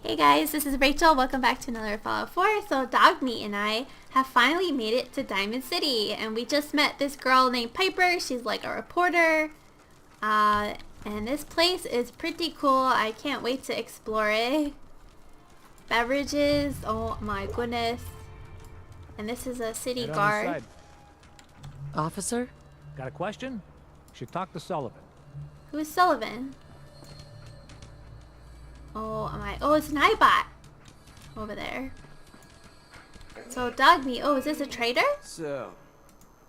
Hey guys, this is Rachel. Welcome back to another Fallout 4. So Dog Meat and I have finally made it to Diamond City, and we just met this girl named Piper. She's like a reporter. And this place is pretty cool. I can't wait to explore it. Beverages, oh my goodness. And this is a city guard. Officer? Got a question? You should talk to Sullivan. Who's Sullivan? Oh, it's an iBot over there. So Dog Meat, is this a trader? So,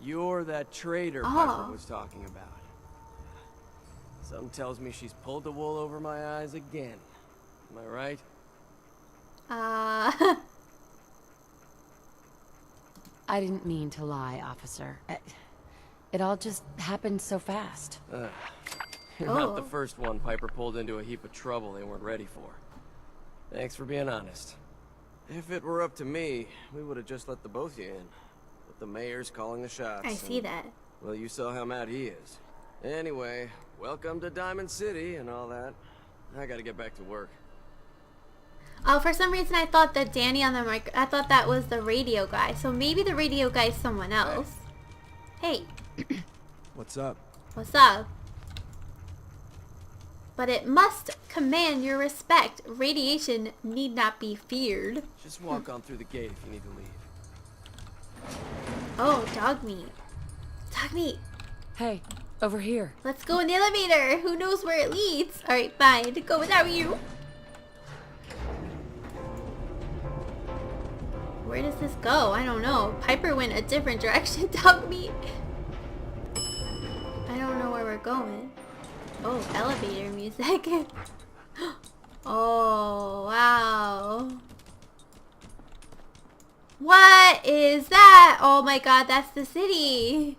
you're that trader Oh. Piper was talking about. Something tells me she's pulled the wool over my eyes again. Am I right? I didn't mean to lie, officer. It all just happened so fast. You're not the first one Piper pulled into a heap of trouble they weren't ready for. Thanks for being honest. If it were up to me, we would have just let the both of you in. But the mayor's calling the shots. I see that. Well, you saw how mad he is. Anyway, welcome to Diamond City and all that. I gotta get back to work. Oh, for some reason I thought that Danny on the mic, I thought that was the radio guy. So maybe the radio guy is someone else. Hey. What's up? What's up? But it must command your respect. Radiation need not be feared. Just walk on through the gate if you need to leave. Oh, Dog Meat. Dog Meat. Hey, over here. Let's go in the elevator. Who knows where it leads? Alright, fine. To go without you. Where does this go? I don't know. Piper went a different direction, Dog Meat. I don't know where we're going. Oh, elevator music. Oh, wow. What is that? Oh my god, that's the city.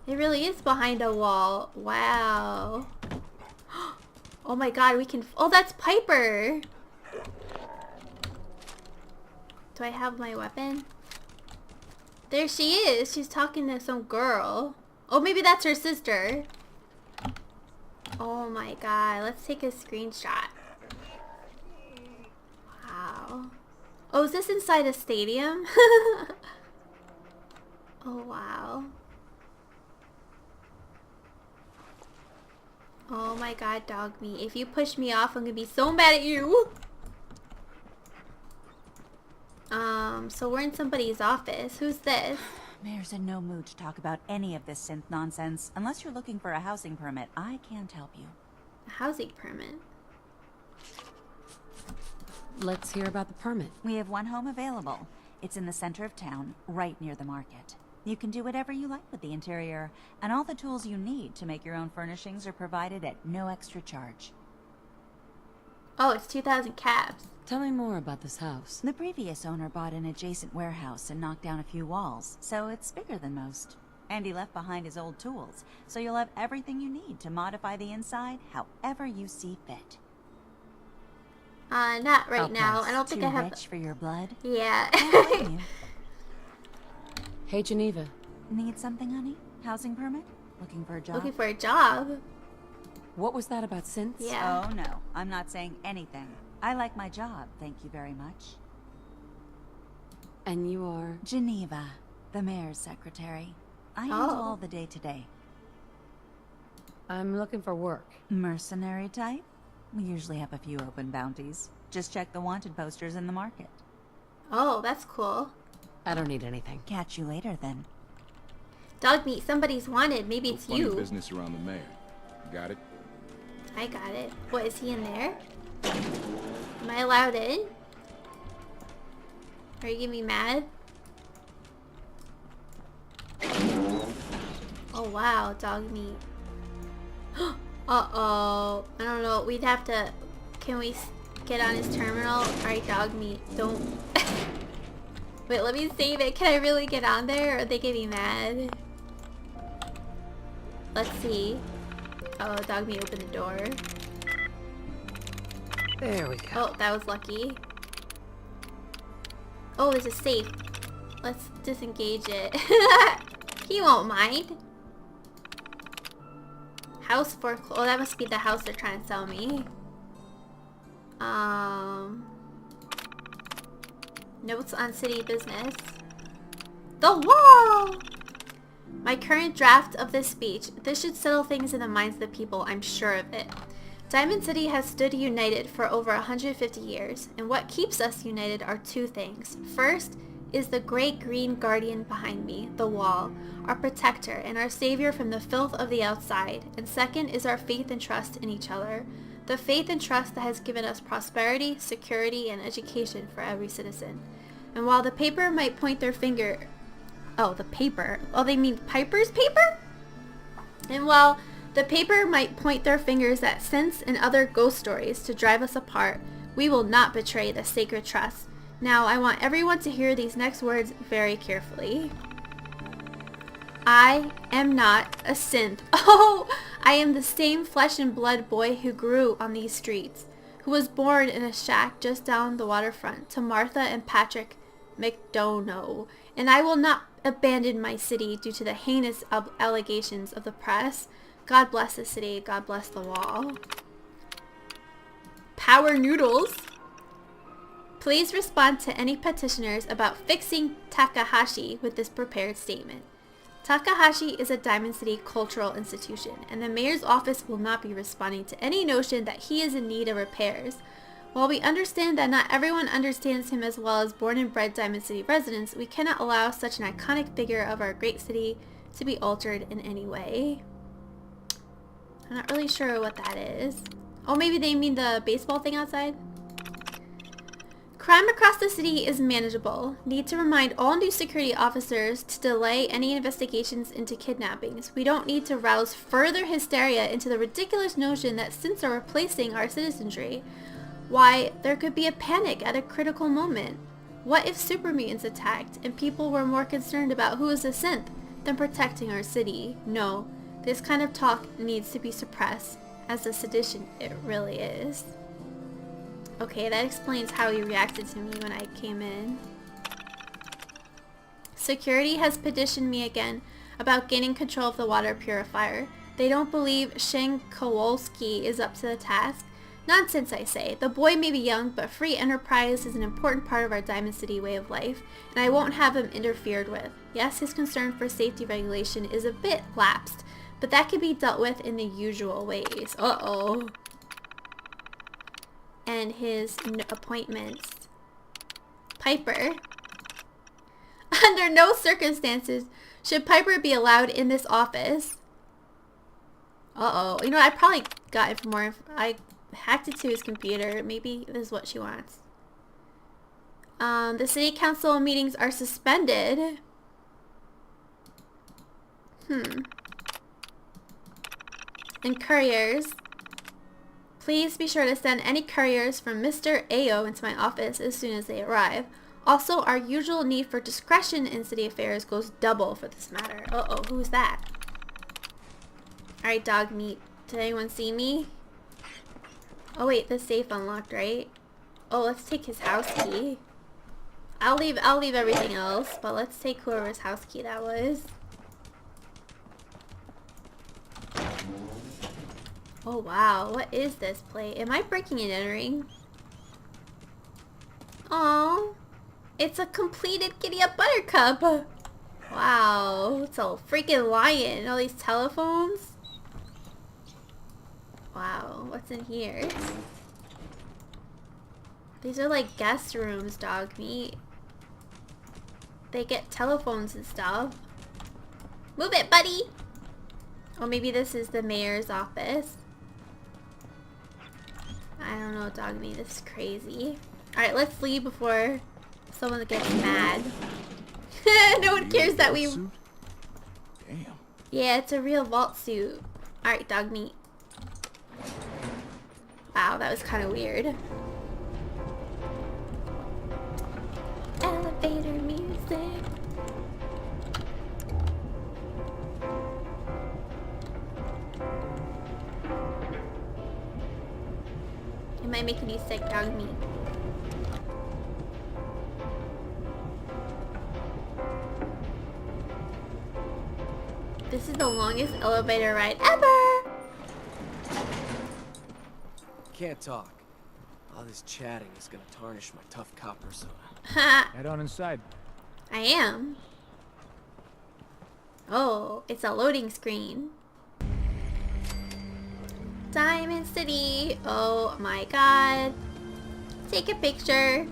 It really is behind a wall. Wow. Oh my god, we can... Oh, that's Piper. Do I have my weapon? There she is. She's talking to some girl. Oh, maybe that's her sister. Oh my god. Let's take a screenshot. Wow. Oh, is this inside a stadium? Oh, wow. Oh my god, Dog Meat. If you push me off, I'm gonna be so mad at you. So we're in somebody's office. Who's this? Mayor's in no mood to talk about any of this synth nonsense. Unless you're looking for a housing permit, I can't help you. A housing permit. Let's hear about the permit. We have one home available. It's in the center of town, right near the market. You can do whatever you like with the interior, and all the tools you need to make your own furnishings are provided at no extra charge. Oh, it's 2,000 caps. Tell me more about this house. The previous owner bought an adjacent warehouse and knocked down a few walls, so it's bigger than most. And he left behind his old tools, so you'll have everything you need to modify the inside however you see fit. Not right now. I don't think Too I have... rich for your blood? Yeah. Don't blame you. Hey, Geneva. Need something, honey? Housing permit? Looking for a job? Looking for a job. What was that about synths? Yeah. Oh, no. I'm not saying anything. I like my job, thank you very much. And you are? Geneva, the mayor's secretary. I handle all the day-to-day. I'm looking for work. Mercenary type? We usually have a few open bounties. Just check the wanted posters in the market. Oh, that's cool. I don't need anything. Catch you later, then. Dog Meat, somebody's wanted. Maybe it's Funny you. business around the mayor. Got it? I got it. What, is he in there? Am I allowed in? Are you getting me mad? Oh wow, Dog Meat. Uh-oh. I don't know. We'd have to... Can we get on his terminal? Alright, Dog Meat. Don't... Wait, let me save it. Can I really get on there? Or are they getting mad? Let's see. Oh, Dog Meat opened the door. There we go. Oh, that was lucky. Oh, there's a safe. Let's disengage it. He won't mind. House foreclosed. Oh, that must be the house they're trying to sell me. Notes on city business. The wall! My current draft of this speech. This should settle things in the minds of the people, I'm sure of it. Diamond City has stood united for over 150 years, and what keeps us united are two things. First is the great green guardian behind me, the wall, our protector and our savior from the filth of the outside. And second is our faith and trust in each other. The faith and trust that has given us prosperity, security, and education for every citizen. And while the paper might point their finger... Oh, the paper. Oh, they mean Piper's paper? And while the paper might point their fingers at sense and other ghost stories to drive us apart, we will not betray the sacred trust. Now, I want everyone to hear these next words very carefully. I am not a synth. Oh, I am the same flesh and blood boy who grew on these streets, who was born in a shack just down the waterfront to Martha and Patrick McDonough. And I will not abandon my city due to the heinous allegations of the press. God bless the city. God bless the wall. Power noodles. Please respond to any petitioners about fixing Takahashi with this prepared statement. Takahashi is a Diamond City cultural institution, and the mayor's office will not be responding to any notion that he is in need of repairs. While we understand that not everyone understands him as well as born and bred Diamond City residents, we cannot allow such an iconic figure of our great city to be altered in any way. I'm not really sure what that is. Oh, maybe they mean the baseball thing outside? Crime across the city is manageable. Need to remind all new security officers to delay any investigations into kidnappings. We don't need to rouse further hysteria into the ridiculous notion that synths are replacing our citizenry. Why, there could be a panic at a critical moment. What if super mutants attacked and people were more concerned about who is a synth than protecting our city? No, this kind of talk needs to be suppressed, as the sedition it really is. Okay, that explains how he reacted to me when I came in. Security has petitioned me again about gaining control of the water purifier. They don't believe Shane Kowalski is up to the task. Nonsense, I say. The boy may be young, but free enterprise is an important part of our Diamond City way of life, and I won't have him interfered with. Yes, his concern for safety regulation is a bit lapsed, but that can be dealt with in the usual ways. Uh-oh. And his appointments. Piper. Under no circumstances should Piper be allowed in this office. Uh-oh. You know, I probably got it from more. I hacked it to his computer. Maybe this is what she wants. The city council meetings are suspended. And couriers. Please be sure to send any couriers from Mr. Ao into my office as soon as they arrive. Also, our usual need for discretion in city affairs goes double for this matter. Uh-oh, who's that? Alright, dog meat. Did anyone see me? Oh wait, the safe unlocked, right? Oh, let's take his house key. I'll leave everything else, but let's take whoever's house key that was. Oh wow, what is this place? Am I breaking and entering? Oh, it's a completed Giddy Up Buttercup. Wow, it's a freaking lion. All these telephones. Wow, what's in here? These are like guest rooms, dog meat. They get telephones and stuff. Move it, buddy! Or maybe this is the mayor's office. I don't know, dog meat. This is crazy. Alright, let's leave before someone gets mad. No one cares that we... Damn. Yeah, it's a real vault suit. Alright, dog meat. Wow, that was kind of weird. Elevator music. It might make you sick, dog meat. This is the longest elevator ride ever! Can't talk. All this chatting is gonna tarnish my tough cop persona. Ha! Head on inside. I am. Oh, it's a loading screen. Diamond City. Oh my god. Take a picture.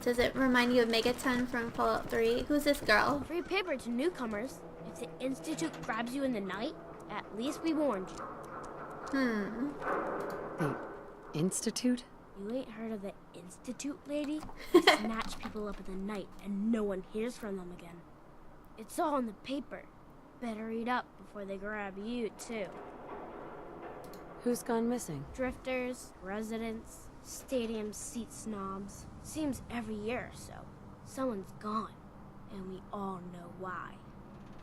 Does it remind you of Megaton from Fallout 3? Who's this girl? Free paper to newcomers. If the Institute grabs you in the night, at least we warned you. The Institute? You ain't heard of the Institute, lady? They snatch people up in the night and no one hears from them again. It's all in the paper. Better read up before they grab you, too. Who's gone missing? Drifters, residents, stadium seat snobs. Seems every year or so, someone's gone, and we all know why.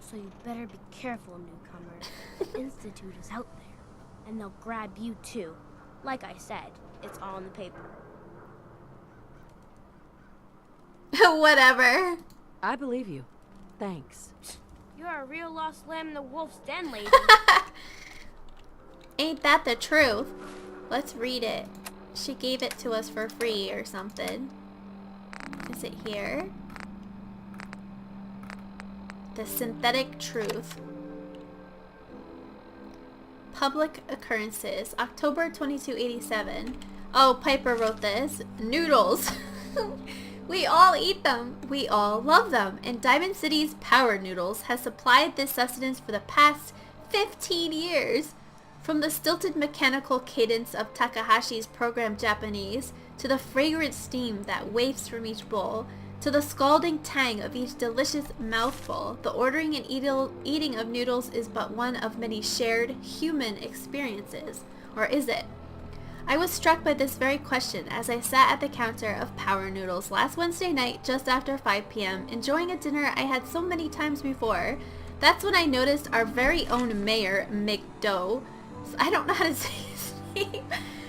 So you better be careful, newcomers. The Institute is out there, and they'll grab you too. Like I said, it's all in the paper. Whatever. I believe you. Thanks. You're a real lost lamb in the wolf's den, lady. Ain't that the truth? Let's read it. She gave it to us for free or something. Is it here? The Synthetic Truth. Public Occurrences, October 2287. Oh, Piper wrote this. Noodles. We all eat them. We all love them. And Diamond City's Power Noodles has supplied this sustenance for the past 15 years. From the stilted mechanical cadence of Takahashi's programmed Japanese, to the fragrant steam that wafts from each bowl, to the scalding tang of each delicious mouthful, the ordering and eating of noodles is but one of many shared human experiences. Or is it? I was struck by this very question as I sat at the counter of Power Noodles last Wednesday night just after 5 p.m. enjoying a dinner I had so many times before. That's when I noticed our very own mayor, McDough, I don't know how to say his name,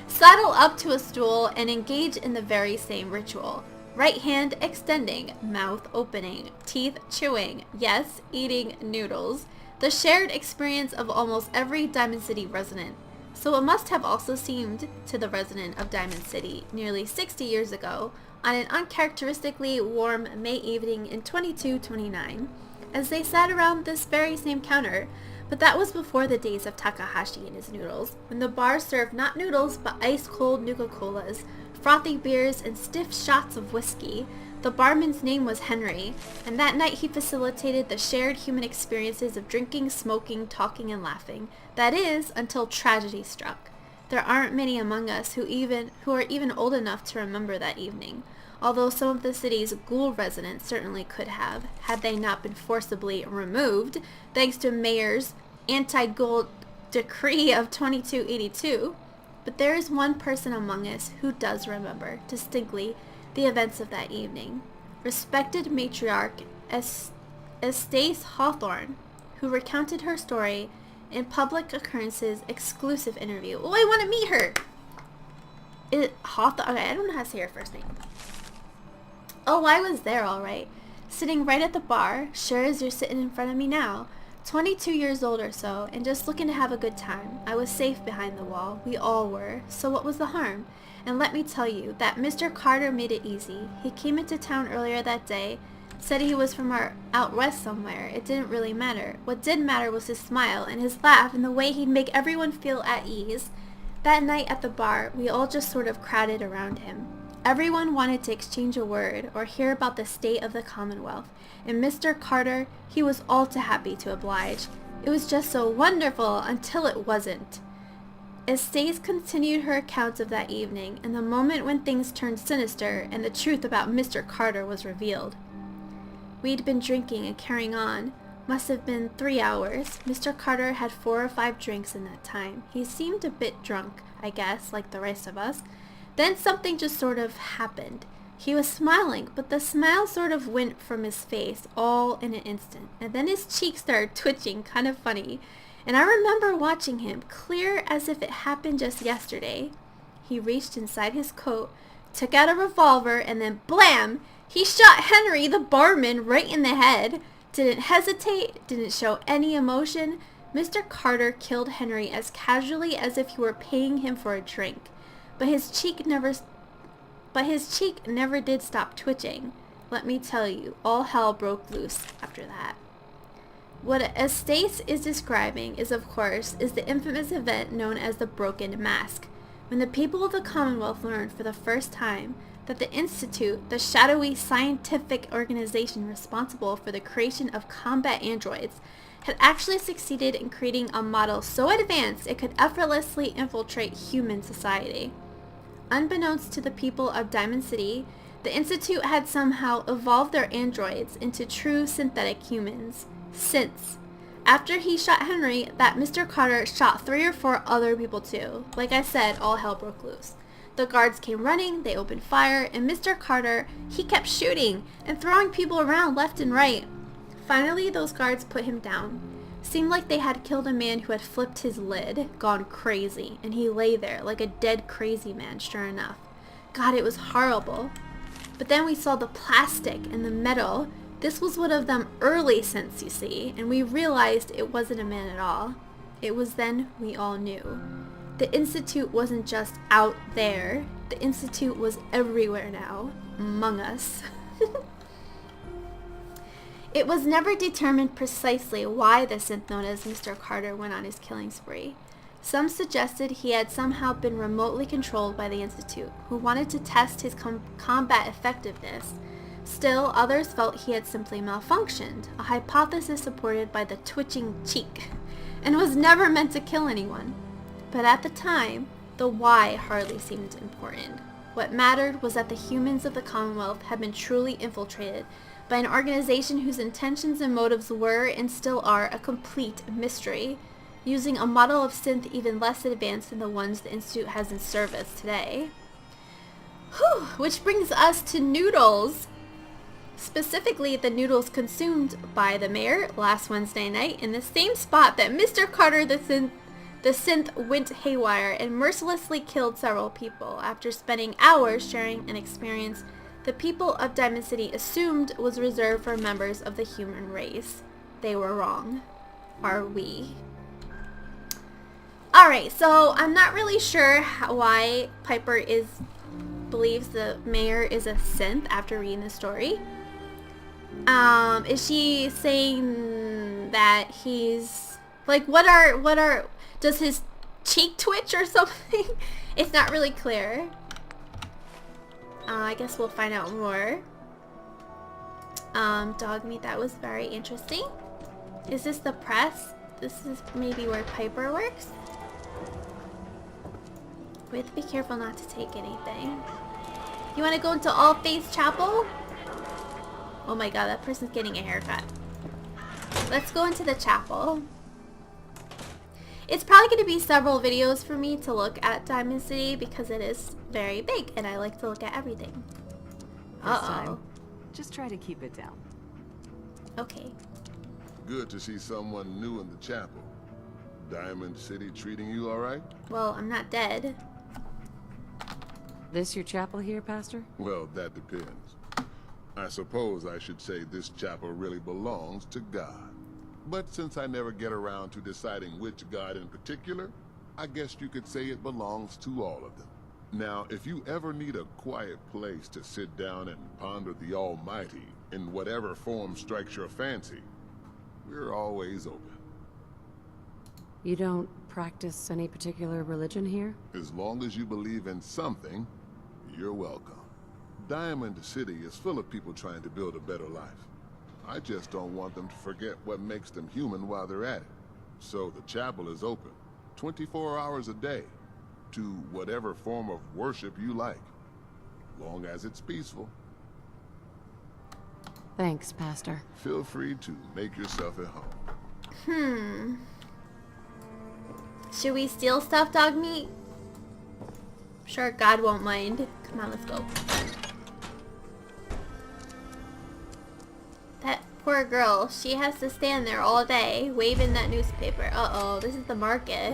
saddle up to a stool and engage in the very same ritual. Right hand extending, mouth opening, teeth chewing, yes, eating noodles. The shared experience of almost every Diamond City resident. So it must have also seemed to the resident of Diamond City nearly 60 years ago on an uncharacteristically warm May evening in 2229 as they sat around this very same counter. But that was before the days of Takahashi and his noodles, when the bar served not noodles but ice-cold Nuka-Colas, frothy beers, and stiff shots of whiskey. The barman's name was Henry, and that night he facilitated the shared human experiences of drinking, smoking, talking, and laughing. That is, until tragedy struck. There aren't many among us who are even old enough to remember that evening, although some of the city's ghoul residents certainly could have, had they not been forcibly removed, thanks to Mayor's anti-ghoul decree of 2282. But there is one person among us who does remember, distinctly, the events of that evening. Respected matriarch Estace Hawthorne, who recounted her story in Public Occurrences exclusive interview. Oh, I want to meet her! Hawthorne? Okay, I don't know how to say her first name. Oh, I was there alright. Sitting right at the bar, sure as you're sitting in front of me now. 22 years old or so, and just looking to have a good time. I was safe behind the wall. We all were. So what was the harm? And let me tell you, that Mr. Carter made it easy. He came into town earlier that day, said he was from out west somewhere. It didn't really matter. What did matter was his smile, and his laugh, and the way he'd make everyone feel at ease. That night at the bar, we all just sort of crowded around him. Everyone wanted to exchange a word or hear about the state of the Commonwealth, and Mr. Carter, he was all too happy to oblige. It was just so wonderful until it wasn't. Estace continued her account of that evening, and the moment when things turned sinister and the truth about Mr. Carter was revealed. We'd been drinking and carrying on. Must have been 3 hours. Mr. Carter had 4 or 5 drinks in that time. He seemed a bit drunk, I guess, like the rest of us. Then something just sort of happened. He was smiling, but the smile sort of went from his face all in an instant. And then his cheeks started twitching, kind of funny. And I remember watching him, clear as if it happened just yesterday. He reached inside his coat, took out a revolver, and then blam! He shot Henry, the barman, right in the head. Didn't hesitate, didn't show any emotion, Mr. Carter killed Henry as casually as if he were paying him for a drink, but his cheek never did stop twitching. Let me tell you, all hell broke loose after that. What Estace is describing is, of course, the infamous event known as the Broken Mask, when the people of the Commonwealth learned for the first time that the Institute, the shadowy scientific organization responsible for the creation of combat androids, had actually succeeded in creating a model so advanced it could effortlessly infiltrate human society. Unbeknownst to the people of Diamond City, the Institute had somehow evolved their androids into true synthetic humans. Since, after he shot Henry, that Mr. Carter shot 3 or 4 other people too. Like I said, all hell broke loose. The guards came running, they opened fire, and Mr. Carter, he kept shooting and throwing people around left and right. Finally, those guards put him down. Seemed like they had killed a man who had flipped his lid, gone crazy, and he lay there like a dead crazy man, sure enough. God, it was horrible. But then we saw the plastic and the metal. This was one of them early synths, you see, and we realized it wasn't a man at all. It was then we all knew. The Institute wasn't just out there. The Institute was everywhere now, among us. It was never determined precisely why the synth known as Mr. Carter went on his killing spree. Some suggested he had somehow been remotely controlled by the Institute, who wanted to test his combat effectiveness. Still, others felt he had simply malfunctioned, a hypothesis supported by the twitching cheek, and was never meant to kill anyone. But at the time, the why hardly seemed important. What mattered was that the humans of the Commonwealth had been truly infiltrated by an organization whose intentions and motives were, and still are, a complete mystery, using a model of synth even less advanced than the ones the Institute has in service today. Whew, which brings us to noodles. Specifically, the noodles consumed by the mayor last Wednesday night in the same spot that Mr. Carter the synth went haywire and mercilessly killed several people after spending hours sharing an experience the people of Diamond City assumed was reserved for members of the human race. They were wrong. Are we? Alright, so I'm not really sure why Piper believes the mayor is a synth after reading the story. Is she saying that he's like, does his cheek twitch or something? It's not really clear. I guess we'll find out more. Dog meat, that was very interesting. Is this the press? This is maybe where Piper works? We have to be careful not to take anything. You want to go into All Faith Chapel? Oh my god, that person's getting a haircut. Let's go into the chapel. It's probably going to be several videos for me to look at Diamond City because it is very big and I like to look at everything. Uh-oh. Just try to keep it down. Okay. Good to see someone new in the chapel. Diamond City treating you all right? Well, I'm not dead. This your chapel here, Pastor? Well, that depends. I suppose I should say this chapel really belongs to God. But since I never get around to deciding which God in particular, I guess you could say it belongs to all of them. Now, if you ever need a quiet place to sit down and ponder the Almighty in whatever form strikes your fancy, we're always open. You don't practice any particular religion here? As long as you believe in something, you're welcome. Diamond City is full of people trying to build a better life. I just don't want them to forget what makes them human while they're at it. So the chapel is open, 24 hours a day, to whatever form of worship you like, long as it's peaceful. Thanks, Pastor. Feel free to make yourself at home. Should we steal stuff, dog meat? Sure, God won't mind. Come on, let's go. That poor girl, she has to stand there all day, waving that newspaper. Uh-oh, this is the market.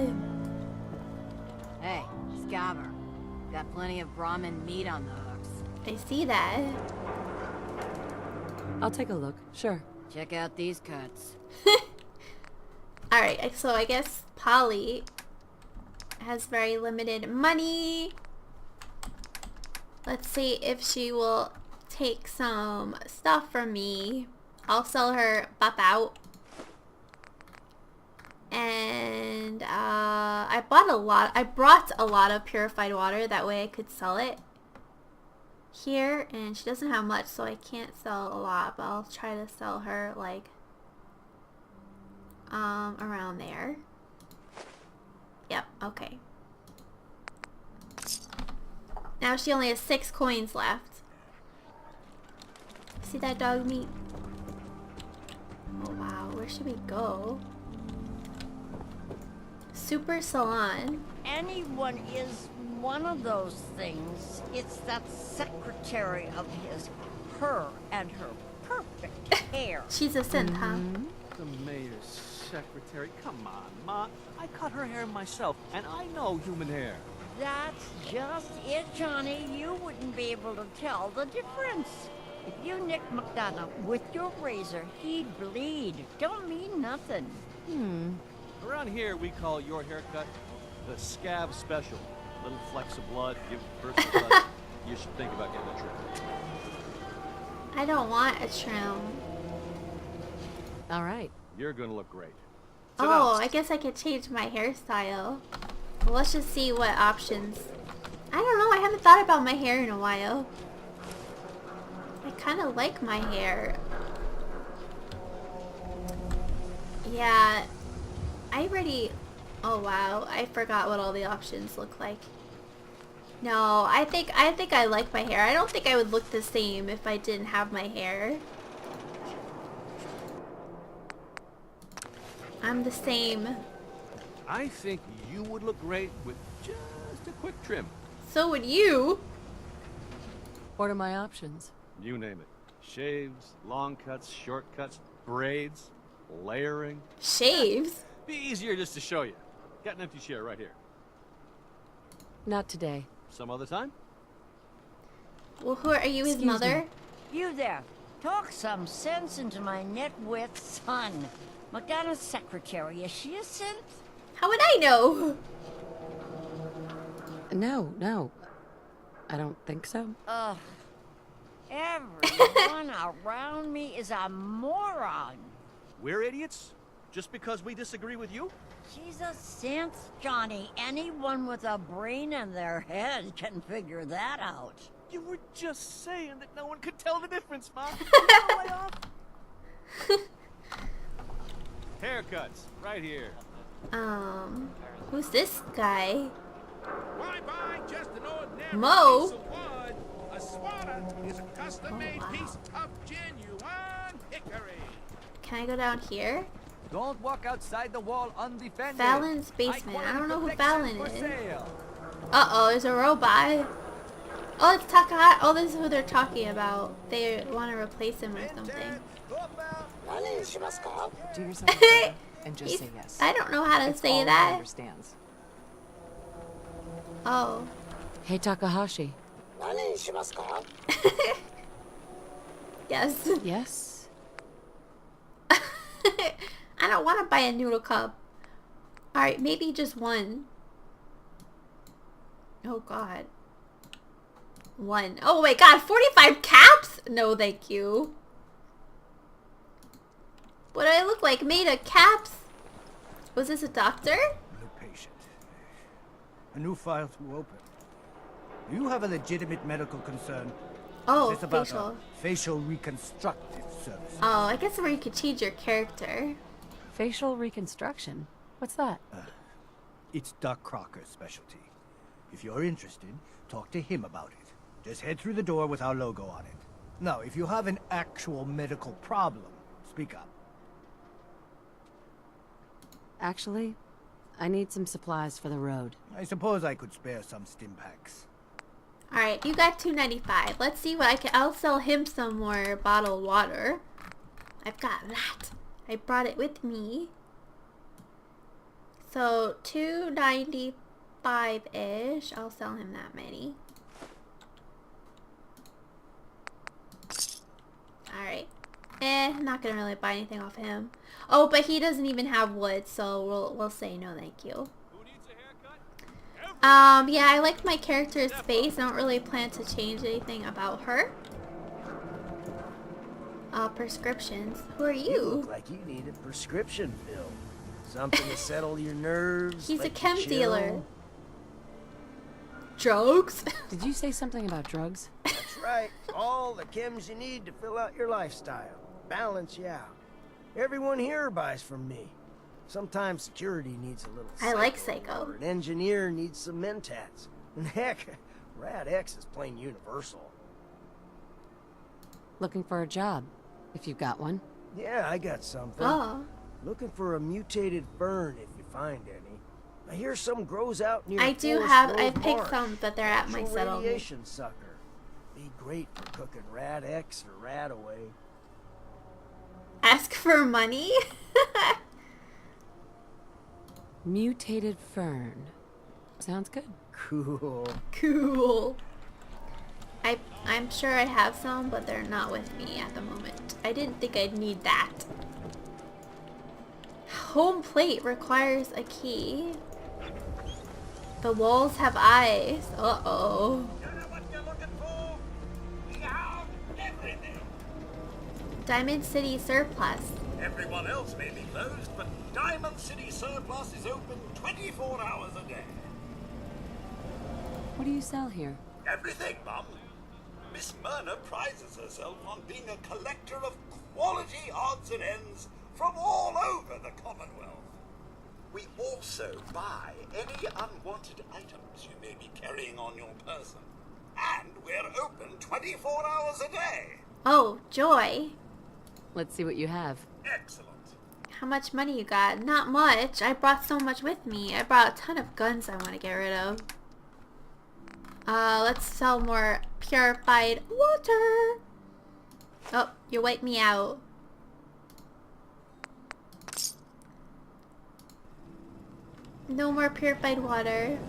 Hey, Scabber. Got plenty of Brahmin meat on the hooks. I see that. I'll take a look, sure. Check out these cuts. Alright, so I guess Polly has very limited money. Let's see if she will take some stuff from me. I'll sell her Bop Out. And I brought a lot of purified water, that way I could sell it here, and she doesn't have much, so I can't sell a lot, but I'll try to sell her like around there. Yep, okay. Now she only has 6 coins left. See that dog meat? Oh wow, where should we go? Super Salon. Anyone is one of those things. It's that secretary of his, her and her perfect hair. She's a synth, huh? The mayor's secretary. Come on, Ma. I cut her hair myself, and I know human hair. That's just it, Johnny. You wouldn't be able to tell the difference. If you nicked McDonough with your razor, he'd bleed. Don't mean nothing. Around here, we call your haircut the scab special. Little flecks of blood, give personal touch. You should think about getting a trim. I don't want a trim. All right. You're gonna look great. Oh, I guess I could change my hairstyle. Well, let's just see what options. I don't know, I haven't thought about my hair in a while. I kind of like my hair. Yeah, oh wow, I forgot what all the options look like. No, I think I like my hair. I don't think I would look the same if I didn't have my hair. I'm the same. I think you would look great with just a quick trim. So would you. What are my options? You name it. Shaves, long cuts, short cuts, braids, layering. Shaves? Be easier just to show you. Got an empty chair right here. Not today. Some other time? Well, who are you, his Excuse mother? me. You there. Talk some sense into my nitwit son. McDonough's secretary, is she a synth? How would I know? No. I don't think so. Ugh. Everyone around me is a moron. We're idiots? Just because we disagree with you? She's a synth, Johnny. Anyone with a brain in their head can figure that out. You were just saying that no one could tell the difference, Mom. Way off. Haircuts, right here. Who's this guy? Why buy just an ordinary Mo? piece of wood? A swatter is a custom-made piece of genuine hickory. Can I go down here? Don't walk outside the wall undefended. Fallon's basement. I don't know who Fallon is. Sale. Uh-oh, there's a robot. Oh, it's Takahashi. Oh, this is who they're talking about. They want to replace him or something. Do yourself a favor and just say yes. I don't know how to It's say all he that. understands. Oh. Hey, Takahashi. Yes. Yes? I don't want to buy a noodle cup. Alright, maybe just one. Oh god. One. Oh my god, 45 caps? No, thank you. What do I look like? Made of caps? Was this a doctor? New patient. A new file to open. You have a legitimate medical concern. Oh, It's about facial. a facial reconstructive service. Oh, I guess where you could change your character. Facial reconstruction? What's that? It's Doc Crocker's specialty. If you're interested, talk to him about it. Just head through the door with our logo on it. Now, if you have an actual medical problem, speak up. Actually, I need some supplies for the road. I suppose I could spare some stim packs. Alright, you got $2.95. Let's see what I can. I'll sell him some more bottled water. I've got that. I brought it with me. So $2.95-ish. I'll sell him that many. Alright. Not gonna really buy anything off him. Oh, but he doesn't even have wood, so we'll say no thank you. Yeah, I like my character's face. I don't really plan to change anything about her. Prescriptions. Who are you? You look like you need a prescription filled. Something to settle your nerves. He's a let chem you chill. dealer. Drugs? Did you say something about drugs? That's right. All the chems you need to fill out your lifestyle. Balance you out. Everyone here buys from me. Sometimes security needs a little I like Psycho. Or an engineer needs some mentats. And heck, Rad X is plain universal. Looking for a job, if you've got one. Yeah, I got something. Oh. Looking for a mutated fern if you find any. I hear some grows out near I do Forest have, Grove I've picked Marsh. some, but they're at my Natural settlement. radiation sucker. Be great for cooking Rad X or Rad away. Ask for money? Mutated fern. Sounds good. Cool. Cool. I'm sure I have some, but they're not with me at the moment. I didn't think I'd need that. Home plate requires a key. The walls have eyes. Uh-oh. Diamond City surplus. Everyone else may be closed, but Diamond City Surplus is open 24 hours a day. What do you sell here? Everything, Mum. Miss Myrna prizes herself on being a collector of quality odds and ends from all over the Commonwealth. We also buy any unwanted items you may be carrying on your person. And we're open 24 hours a day. Oh, joy. Let's see what you have. Excellent. How much money you got? Not much. I brought so much with me. I brought a ton of guns I want to get rid of. Let's sell more purified water. Oh, you wiped me out. No more purified water.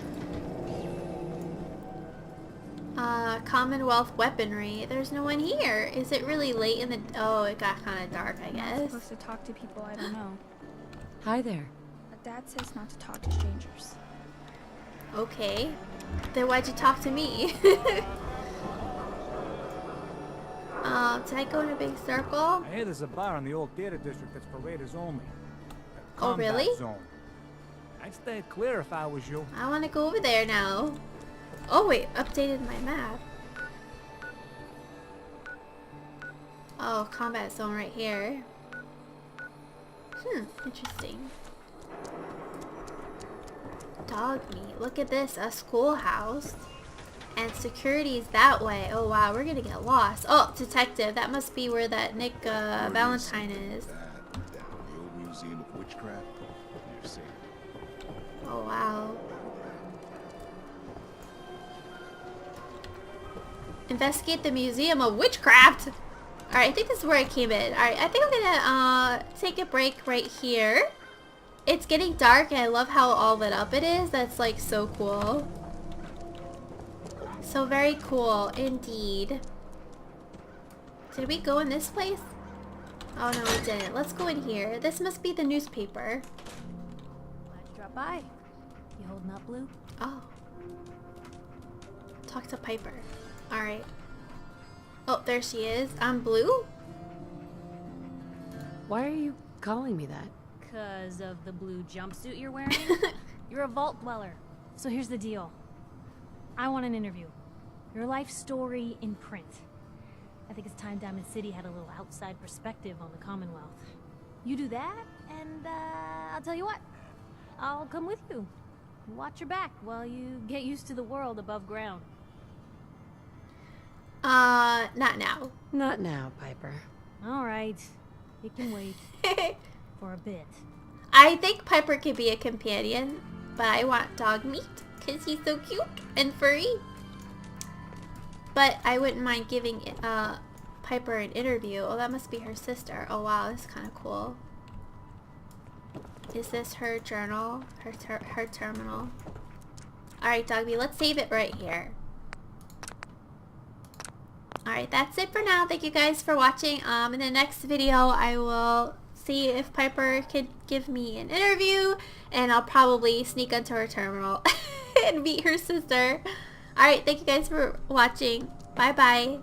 Commonwealth weaponry. There's no one here. Is it really late in the... Oh, it got kind of dark, I I'm guess. not supposed to talk to people I don't know. Hi there. Dad says not to talk to strangers. Okay. Then why'd you talk to me? Did I go in a big circle? I hear there's a bar in the old theater district that's for raiders only. A Oh, combat really? Zone. I'd stay clear if I was you. I want to go over there now. Oh wait, updated my map. Oh, combat zone right here. Interesting. Dog meat. Look at this, a schoolhouse. And security's that way. Oh wow, we're gonna get lost. Oh, detective. That must be where that Nick Valentine is. Down the old Museum of Witchcraft. You've seen it. Oh wow. Investigate the Museum of Witchcraft. Alright, I think this is where I came in. Alright, I think I'm gonna take a break right here. It's getting dark and I love how all lit up it is. That's like so cool. So very cool indeed. Did we go in this place? Oh no, we didn't. Let's go in here. This must be the newspaper. Glad you dropped by. You holding up, Blue? Oh. Talk to Piper. Alright. Oh, there she is. I'm Blue? Why are you calling me that? Because of the blue jumpsuit you're wearing? You're a vault dweller. So here's the deal. I want an interview. Your life story in print. I think it's time Diamond City had a little outside perspective on the Commonwealth. You do that, and I'll tell you what. I'll come with you. Watch your back while you get used to the world above ground. Not now. Not now, Piper. Alright. It can wait. For a bit. I think Piper could be a companion, but I want dog meat because he's so cute and furry. But I wouldn't mind giving Piper an interview. Oh, that must be her sister. Oh wow, that's kind of cool. Is this her journal? Her terminal? Alright, Dogby, let's save it right here. Alright, that's it for now. Thank you guys for watching. In the next video, I will see if Piper could give me an interview, and I'll probably sneak into her terminal and meet her sister. Alright, thank you guys for watching. Bye bye.